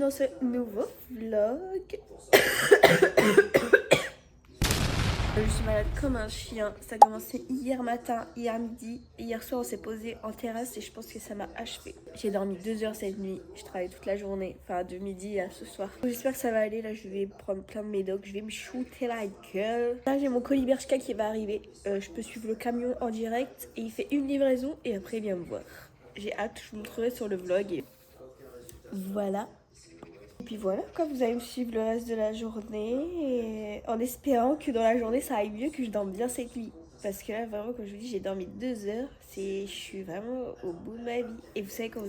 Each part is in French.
dans ce nouveau vlog. Je suis malade comme un chien. Ça a commencé hier matin, hier midi. Et hier soir, on s'est posé en terrasse et je pense que ça m'a achevé. J'ai dormi 2 heures cette nuit. Je travaille toute la journée, enfin de midi à ce soir. J'espère que ça va aller. Là, je vais prendre plein de médocs. Je vais me shooter la gueule. Là, j'ai mon colis Bershka qui va arriver. Je peux suivre le camion en direct et il fait une livraison et après, il vient me voir. J'ai hâte. Je vous montrerai sur le vlog. Et voilà. Et puis voilà, quoi, vous allez me suivre le reste de la journée et en espérant que dans la journée ça aille mieux, que je dorme bien cette nuit. Parce que là, vraiment, comme je vous dis, j'ai dormi 2 heures. Je suis vraiment au bout de ma vie. Et vous savez, quand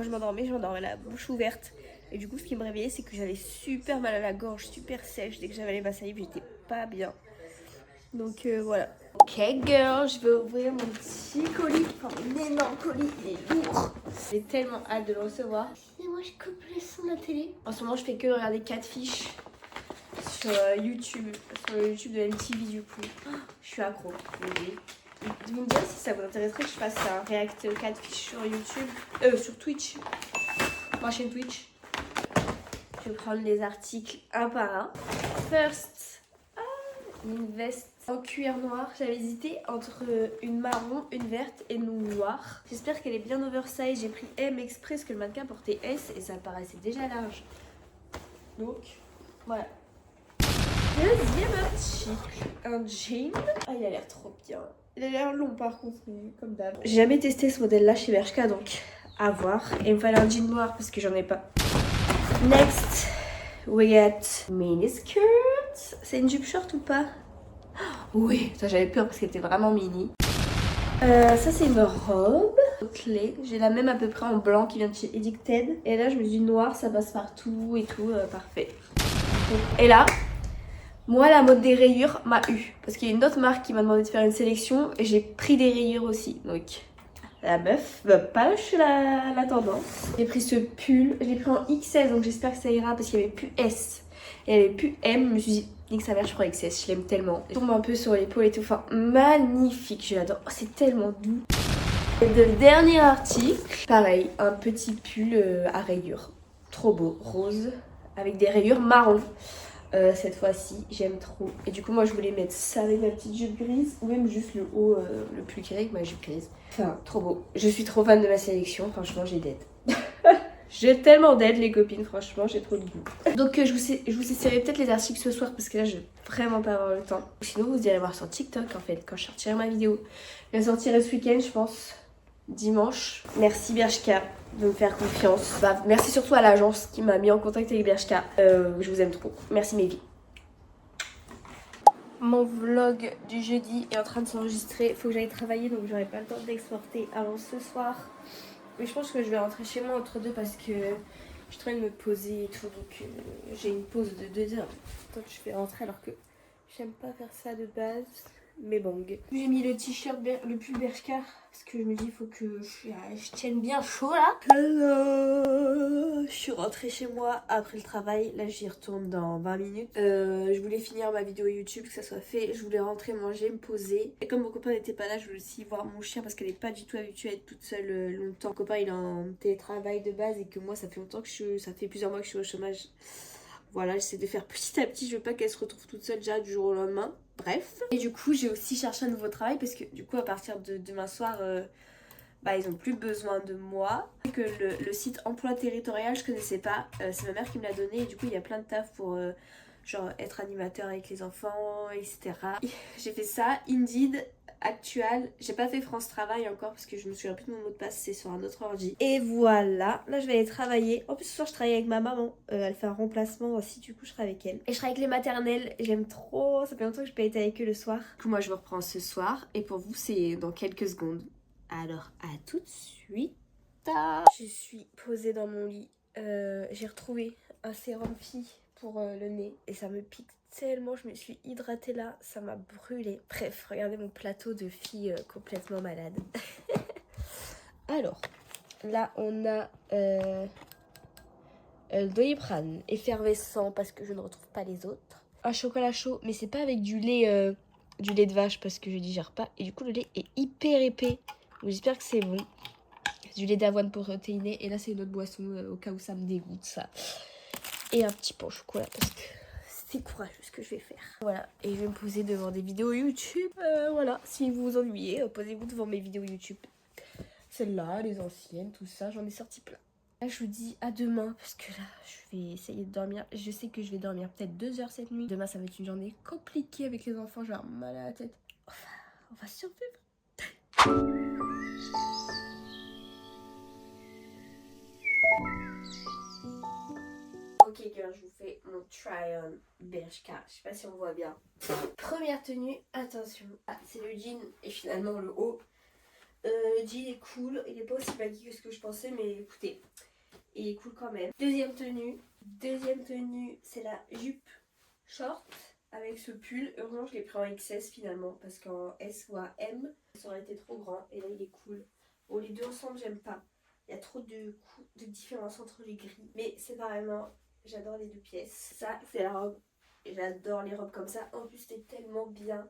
je m'endormais la bouche ouverte. Et du coup, ce qui me réveillait, c'est que j'avais super mal à la gorge, super sèche. Dès que j'avalais ma salive, j'étais pas bien. Donc voilà. Ok girl, je vais ouvrir mon petit colis. Enfin, mon énorme colis, il est lourd. J'ai tellement hâte de le recevoir. Et moi, je coupe le son de la télé. En ce moment, je fais que regarder Catfish sur YouTube. Sur le YouTube de MTV du coup. Oh, je suis accro. Vous me direz si ça vous intéresserait que je fasse un react Catfish sur YouTube. Sur Twitch. Ma chaîne Twitch. Je vais prendre les articles un par un. First, une veste en cuir noir. J'avais hésité entre une marron, une verte et une noire. J'espère qu'elle est bien oversize. J'ai pris M exprès parce que le mannequin portait S et ça paraissait déjà large. Donc, voilà. Deuxième article, un jean. Ah, il a l'air trop bien. Il a l'air long par contre, mais comme d'hab. J'ai jamais testé ce modèle là chez Bershka, donc à voir. Et il me fallait un jean noir parce que j'en ai pas. Next, we get miniskirt. C'est une jupe short ou pas? Oui, ça j'avais peur parce qu'elle était vraiment mini. Ça c'est une robe clé. J'ai la même à peu près en blanc qui vient de chez Edicted. Et là je me suis dit noir, ça passe partout et tout, parfait. Et là, moi la mode des rayures m'a eu. Parce qu'il y a une autre marque qui m'a demandé de faire une sélection et j'ai pris des rayures aussi. Donc la meuf va pas lâcher la tendance. J'ai pris ce pull, je l'ai pris en XS donc j'espère que ça ira parce qu'il n'y avait plus S. Et il n'y avait plus M, je me suis dit nique sa mère, je prends XS, je l'aime tellement. Il tombe un peu sur l'épaule et tout, enfin magnifique, je l'adore. Oh, c'est tellement doux. Et le dernier article, pareil, un petit pull à rayures. Trop beau, rose, avec des rayures marron. Cette fois-ci, j'aime trop. Et du coup, moi je voulais mettre ça avec ma petite jupe grise ou même juste le haut, le pull gris avec ma jupe grise. Enfin, trop beau. Je suis trop fan de ma sélection, franchement, j'ai d'aide. J'ai tellement d'aide les copines, franchement j'ai trop de goût. Donc je vous essaierai peut-être les articles ce soir parce que là je vais vraiment pas avoir le temps. Sinon vous irez voir sur TikTok en fait quand je sortirai ma vidéo. Je la sortirai ce week-end je pense, dimanche. Merci Bershka de me faire confiance. Bah, merci surtout à l'agence qui m'a mis en contact avec Bershka. Je vous aime trop. Merci mes vies. Mon vlog du jeudi est en train de s'enregistrer. Faut que j'aille travailler donc j'aurai pas le temps d'exporter avant ce soir. Mais je pense que je vais rentrer chez moi entre deux parce que je suis en train de me poser et tout. Donc j'ai une pause de 2 heures. Donc je vais rentrer alors que j'aime pas faire ça de base. Mais bon. J'ai mis le t-shirt, le pull Bershka parce que je me dis il faut que je tienne bien chaud là. Hello, je suis rentrée chez moi après le travail. Là j'y retourne dans 20 minutes. Je voulais finir ma vidéo YouTube, que ça soit fait. Je voulais rentrer manger, me poser. Et comme mon copain n'était pas là, je voulais aussi voir mon chien parce qu'elle n'est pas du tout habituée à être toute seule longtemps. Mon copain il est en télétravail de base et que moi ça fait longtemps que ça fait plusieurs mois que je suis au chômage. Voilà, j'essaie de faire petit à petit. Je veux pas qu'elle se retrouve toute seule déjà du jour au lendemain. Bref. Et du coup, j'ai aussi cherché un nouveau travail parce que du coup, à partir de demain soir, ils ont plus besoin de moi. Que le site emploi territorial, je connaissais pas. C'est ma mère qui me l'a donné et du coup, il y a plein de taf pour genre être animateur avec les enfants, etc. J'ai fait ça. Indeed. Actual, j'ai pas fait France Travail encore parce que je me souviens plus de mon mot de passe, c'est sur un autre ordi. Et voilà, là je vais aller travailler. En plus ce soir je travaille avec ma maman, elle fait un remplacement aussi, du coup je travaille avec elle. Et je travaille avec les maternelles, j'aime trop, ça fait longtemps que je peux être avec eux le soir. Du coup moi je vous reprends ce soir et pour vous c'est dans quelques secondes. Alors à tout de suite. Je suis posée dans mon lit, j'ai retrouvé un sérum fille pour le nez et ça me pique tellement, je me suis hydratée là, ça m'a brûlé. Bref, regardez mon plateau de filles complètement malade. Alors, là on a le Doliprane effervescent parce que je ne retrouve pas les autres. Un chocolat chaud, mais c'est pas avec du lait de vache parce que je digère pas. Et du coup le lait est hyper épais, donc j'espère que c'est bon. du lait d'avoine protéiné. Et là, c'est une autre boisson au cas où ça me dégoûte, ça. Et un petit pain au chocolat parce que c'est courageux ce que je vais faire. Voilà, et je vais me poser devant des vidéos YouTube. Voilà, si vous vous ennuyez, posez-vous devant mes vidéos YouTube. Celles-là, les anciennes, tout ça, j'en ai sorti plein. Là, je vous dis à demain parce que là, je vais essayer de dormir. Je sais que je vais dormir peut-être 2 heures cette nuit. Demain, ça va être une journée compliquée avec les enfants. Je vais avoir mal à la tête. Enfin, on va survivre. Ok, girl, je vous fais mon try-on Bershka. Je sais pas si on voit bien. Première tenue, attention. Ah, c'est le jean et finalement le haut. Le jean est cool. Il est pas aussi baggy que ce que je pensais, mais écoutez, il est cool quand même. Deuxième tenue, c'est la jupe short avec ce pull. Heureusement, je l'ai pris en XS finalement parce qu'en S ou en M, ça aurait été trop grand. Et là, il est cool. Bon, les deux ensemble, j'aime pas. Il y a trop de différence entre les gris. Mais c'est vraiment, j'adore les deux pièces. Ça, c'est la robe. J'adore les robes comme ça. En plus, c'est tellement bien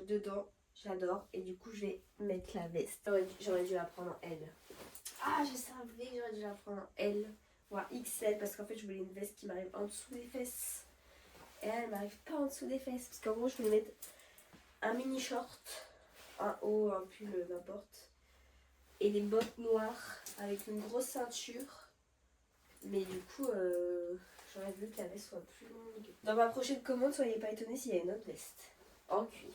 dedans. J'adore. Et du coup, je vais mettre la veste. J'aurais dû la prendre en L. Ah, je savais que j'aurais dû la prendre en L ou en XL parce qu'en fait, je voulais une veste qui m'arrive en dessous des fesses. Et là, elle m'arrive pas en dessous des fesses. Parce qu'en gros, je voulais mettre un mini short, un haut, un pull, n'importe. Et des bottes noires avec une grosse ceinture. Mais du coup, j'aurais voulu que la veste soit plus longue. Dans ma prochaine commande, soyez pas étonnés s'il y a une autre veste en cuir.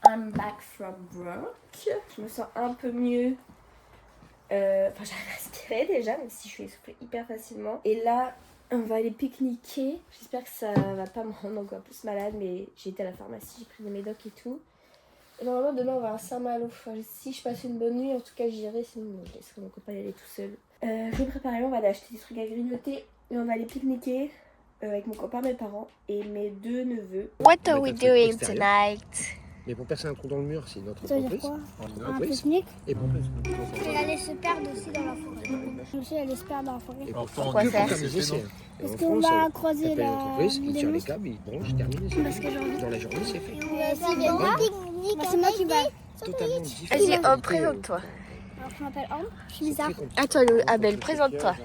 I'm back from work. Je me sens un peu mieux. Enfin, j'arrive à respirer déjà, même si je suis essoufflée hyper facilement. Et là, on va aller pique-niquer. J'espère que ça va pas me rendre encore plus malade, mais j'ai été à la pharmacie, j'ai pris des médocs et tout. Et normalement, demain, on va à Saint-Malo. Enfin, si je passe une bonne nuit, en tout cas, j'irai. Sinon, je laisserai mon copain y aller tout seul. Je vais préparer, on va aller acheter des trucs à grignoter. Et on va aller pique-niquer avec mon copain, mes parents et mes deux neveux. What are we doing tonight? Mais pour percer un trou dans le mur, c'est notre Ça veut dire entreprise. quoi? Un pique-nique? Et pour Et aller se perdre aussi dans la forêt. Aussi aller se perdre dans la forêt. Et Pourquoi ça? faire des essais. Parce qu'on va croiser la... L'entreprise, ils tirent les monstres. câbles, ils branchent, terminent. Parce que j'ai envie. Dans la journée, c'est fait. S'ils viennent pas, c'est moi qui vais. Totalement différent. Vas-y, présente-toi. Alors je m'appelle Anne, je suis bizarre. Attends, Abel, présente-toi.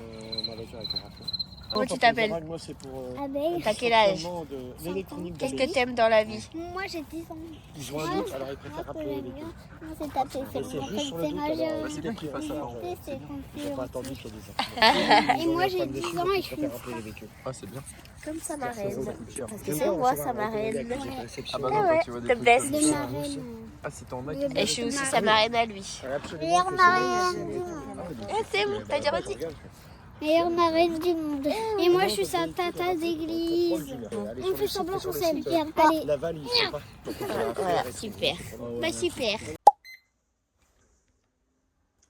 Comment tu t'appelles? Moi, c'est pour Abeille. T'as quel âge? de l'électronique. Qu'est-ce que t'aimes dans la vie? Moi j'ai 10 ans. Ils ont un doute, alors ils préfèrent rappeler les véhicules. Moi c'est tapé, c'est C'est mon juste sur le doute, alors c'est des qui restent à l'argent. c'est Ils n'ont pas attendu confiant. qu'il y ait des enfants. Et moi j'ai 10 ans et je suis une rappeler les véhicules. Ah, c'est bien. Comme ça, ma reine. Parce que J'aime c'est pas moi, recevoir ça, ma un collègue reine. avec une réception. Ah bah Ah non, ouais, quand tu vois des the trucs best. comme de ça. ma reine. Ah, c'est ton mec. Et je suis aussi sa marraine à lui. Absolument, Meilleure faut marraine. C'est bon, t'as dit Rodi? Meilleure marraine du monde. Et moi je suis sa tata d'église. On fait semblant qu'on s'aime. Allez. La valise, c'est pas. Voilà, super. Bah super.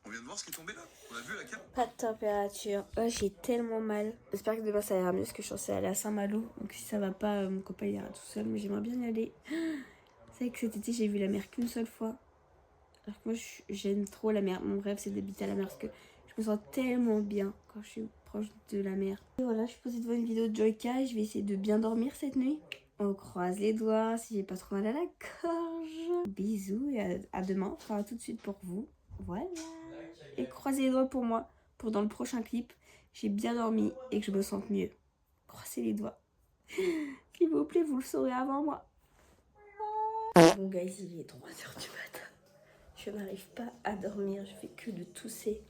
On vient de voir ce qui est tombé là. On a vu la carte. Pas de température. Là, j'ai tellement mal. J'espère que demain ça ira mieux parce que je suis censée aller à Saint-Malo. Donc si ça va pas, mon copain ira tout seul. Mais j'aimerais bien y aller. C'est vrai que cet été, j'ai vu la mer qu'une seule fois. Alors que moi, j'aime trop la mer. Mon rêve, c'est d'habiter à la mer parce que je me sens tellement bien quand je suis proche de la mer. Et voilà, je suis posée devant une vidéo de Joyka. Je vais essayer de bien dormir cette nuit. On croise les doigts si j'ai pas trop mal à la gorge. Bisous et à demain. Enfin, à tout de suite pour vous. Voilà. Et croisez les doigts pour moi. Pour dans le prochain clip, j'ai bien dormi et que je me sente mieux. Croisez les doigts. S'il vous plaît, vous le saurez avant moi. Bon guys, il est 3h du matin. Je n'arrive pas à dormir. Je fais que de tousser.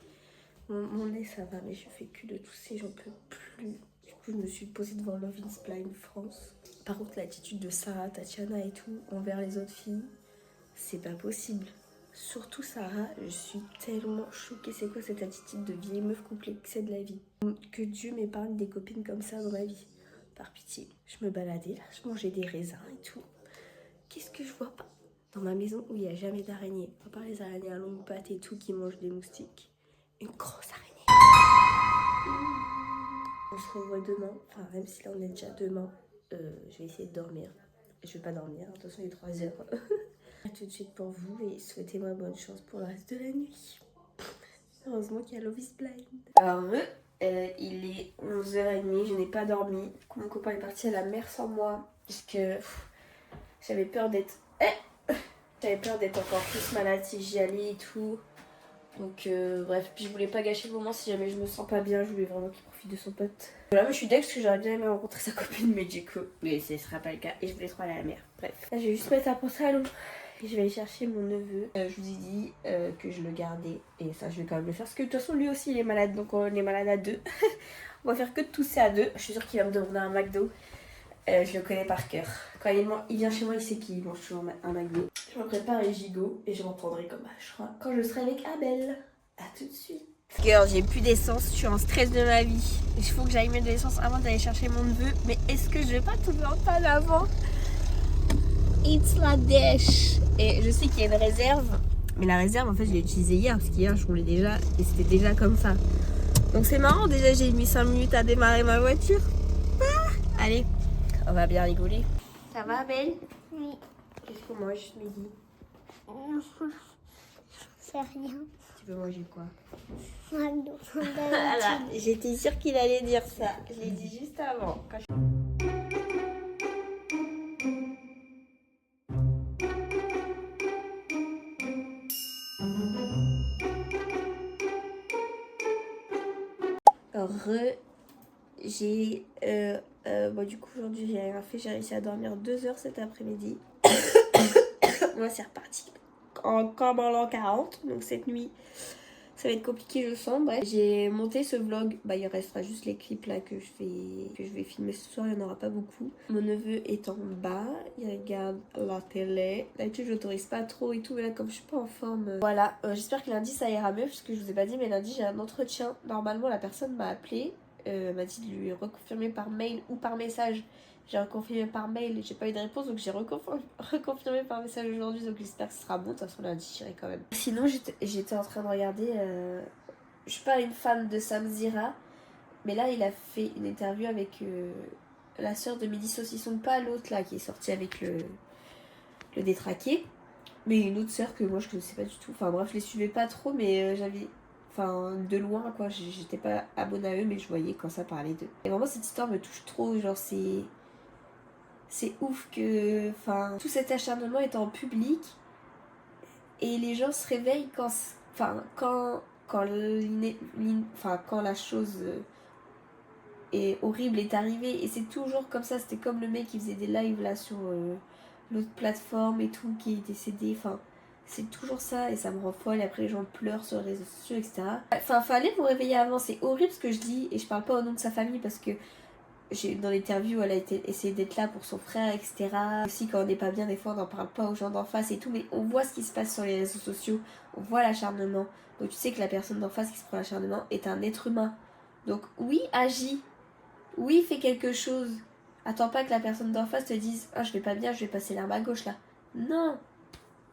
Mon nez ça va, mais je fais que de tousser. J'en peux plus. Du coup, je me suis posée devant Love is Blind France. Par contre, l'attitude de Sarah, Tatiana et tout envers les autres filles, c'est pas possible. Surtout Sarah, je suis tellement choquée. C'est quoi cette attitude de vieille meuf complexée de la vie? Que Dieu m'épargne des copines comme ça dans ma vie. Par pitié. Je me baladais là, je mangeais des raisins et tout. Qu'est-ce que je vois pas? Dans ma maison où il n'y a jamais d'araignées. À part les araignées à longues pattes et tout qui mangent des moustiques. Une grosse araignée. On se revoit demain. Enfin, même si là on est déjà demain, je vais essayer de dormir. Je vais pas dormir, attention il est 3h. A tout de suite pour vous et souhaitez-moi bonne chance pour le reste de la nuit. Heureusement qu'il y a Love is Blind. Alors, il est 11h30, je n'ai pas dormi. Du coup, mon copain est parti à la mer sans moi. Parce que j'avais peur d'être... J'avais peur d'être encore plus malade si j'y allais et tout. Donc bref, puis je voulais pas gâcher le moment si jamais je me sens pas bien, je voulais vraiment qu'il profite de son pote. Voilà, mais je suis deck parce que j'aurais bien aimé rencontrer sa copine, mais du coup, mais ce sera pas le cas et je voulais trop aller à la mer. Bref, là je vais juste mettre un pantalon et je vais aller chercher mon neveu. Je vous ai dit que je le gardais et ça je vais quand même le faire parce que de toute façon lui aussi il est malade, donc on est malade à deux. On va faire que de tousser à deux. Je suis sûre qu'il va me demander un McDo. Je le connais par cœur. Quand il vient chez moi, il sait qu'il mange toujours un McDo. Je me prépare les gigots et je m'entendrai comme quand je serai avec Abel. A tout de suite. Girl, j'ai plus d'essence, je suis en stress de ma vie. Il faut que j'aille mettre de l'essence avant d'aller chercher mon neveu. Mais est-ce que je vais pas tomber en panne avant? It's la dèche. Et je sais qu'il y a une réserve. Mais la réserve, en fait, je l'ai utilisée hier parce qu'hier, je roulais déjà et c'était déjà comme ça. Donc c'est marrant, déjà j'ai mis 5 minutes à démarrer ma voiture. Ah, allez, on va bien rigoler. Ça va, Belle? Oui. Qu'est-ce qu'on mange ce midi? C'est rien. Tu veux manger quoi? McDo. Voilà, j'étais sûre qu'il allait dire ça. Je l'ai dit juste avant. J'ai bon, du coup aujourd'hui j'ai rien fait, j'ai réussi à dormir 2 heures cet après-midi. Moi c'est reparti comme en l'an 40, donc cette nuit ça va être compliqué je sens. Bref, j'ai monté ce vlog, bah il restera juste les clips là que je vais filmer ce soir, il n'y en aura pas beaucoup. Mon neveu est en bas, il regarde la télé. D'habitude je l'autorise pas trop et tout, mais là comme je suis pas en forme, voilà. J'espère que lundi ça ira mieux parce que je vous ai pas dit, mais lundi j'ai un entretien. Normalement la personne m'a appelé, m'a dit de lui reconfirmer par mail ou par message. J'ai reconfirmé par mail, j'ai pas eu de réponse, donc j'ai reconfirmé par message aujourd'hui, donc j'espère que ce sera bon. De toute façon lundi j'irai quand même. Sinon j'étais en train de regarder, je suis pas une fan de Sam Zira, mais là il a fait une interview avec la sœur de Mehdi Saucisson, pas l'autre là qui est sortie avec le détraqué, mais une autre sœur que moi je connaissais pas du tout. Enfin bref, je les suivais pas trop, mais j'avais... Enfin, de loin quoi, j'étais pas abonnée à eux, mais je voyais quand ça parlait d'eux. Et vraiment cette histoire me touche trop, genre c'est ouf que... Enfin, tout cet acharnement est en public et les gens se réveillent quand... Enfin, quand la chose est horrible est arrivée. Et c'est toujours comme ça, c'était comme le mec qui faisait des lives là sur l'autre plateforme et tout, qui est décédé, enfin... C'est toujours ça et ça me rend folle. Et après les gens pleurent sur les réseaux sociaux, etc. Enfin, fallait vous réveiller avant. C'est horrible ce que je dis et je parle pas au nom de sa famille parce que dans l'interview elle a essayé d'être là pour son frère, etc. Aussi quand on n'est pas bien, des fois on n'en parle pas aux gens d'en face et tout, mais on voit ce qui se passe sur les réseaux sociaux, on voit l'acharnement. Donc tu sais que la personne d'en face qui se prend l'acharnement est un être humain. Donc oui, agis. Oui, fais quelque chose. Attends pas que la personne d'en face te dise « Ah, je vais pas bien, je vais passer l'arme à gauche là. » Non.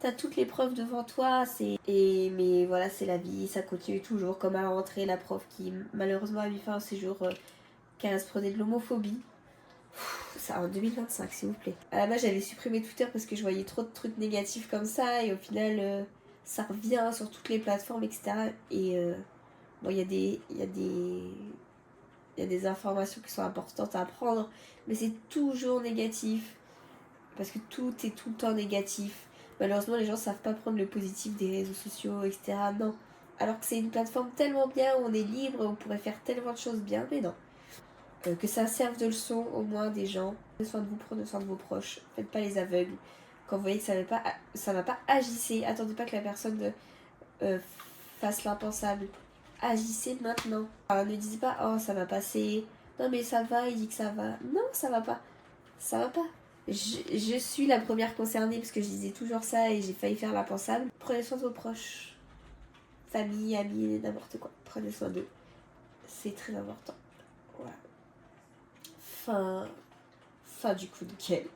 T'as toutes les preuves devant toi, mais voilà, c'est la vie, ça continue toujours. Comme à la rentrée, la prof qui malheureusement a mis fin au séjour car elle se prenait de l'homophobie. Ça en 2025 s'il vous plaît. À la base j'avais supprimé Twitter parce que je voyais trop de trucs négatifs comme ça et au final ça revient sur toutes les plateformes, etc. Et bon, il y a des informations qui sont importantes à prendre, mais c'est toujours négatif parce que tout est tout le temps négatif. Malheureusement, les gens savent pas prendre le positif des réseaux sociaux, etc. Non. Alors que c'est une plateforme tellement bien, où on est libre, on pourrait faire tellement de choses bien, mais non. Que ça serve de leçon, au moins, des gens. Prenez soin de vous, prenez soin de vos proches. Faites pas les aveugles. Quand vous voyez que ça va pas, agissez. Attendez pas que la personne fasse l'impensable. Agissez maintenant. Alors, ne dites pas, oh, ça va passer. Non, mais ça va, il dit que ça va. Non, ça va pas. Ça va pas. Je suis la première concernée parce que je disais toujours ça et j'ai failli faire l'impensable. Prenez soin de vos proches, famille, amis, n'importe quoi. Prenez soin d'eux. C'est très important. Voilà. Fin du coup de gueule.